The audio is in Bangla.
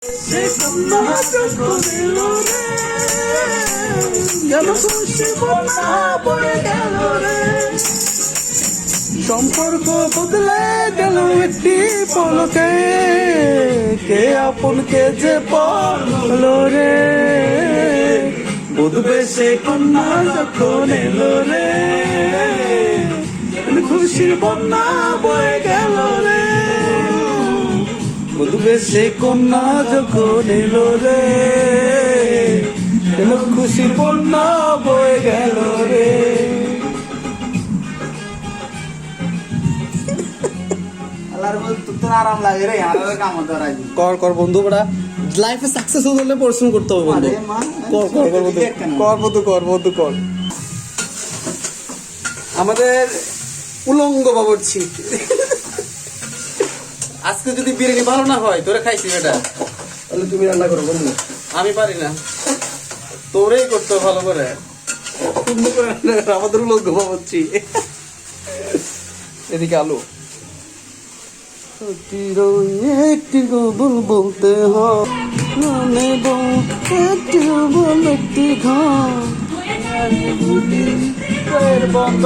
সে কন্যা যখন এলো রে, যেন খুশি বন্যা বয়ে গেল রে। সম্পর্ক বদলে গেল একটি পলকে, কে আপন কে যে পড়লো রে। বুঝবে সে কন্যা যখন এলো রে, খুশির বন্যা বয়ে গেল রে। বুঝবে সে কন্যা যখন এলো রে, খুশির বন্যা বয়ে গেল রে। আরাম লাগে রে, আর কাম ধরাই কর কর বন্ধু, বড়া লাইফে সাকসেস হলে পরিশ্রম করতে হবে বন্ধু। কর কর কর বন্ধু, কর বন্ধু, কর বন্ধু, কর। আমাদের উলঙ্গ বাবুর্চি, আজকে যদি বিরিয়ানি ভালো না হয়, তোরে খাইছি এটা, তাহলে তুমি রান্না করো বন্ধু। আমি পারি না, তোরেই করতে ভালো করে। আমাদের উলঙ্গ বাবুর্চি। এদিকে আলু, একটি গবল বলতে হবে, একটি ঘর বন্ধ।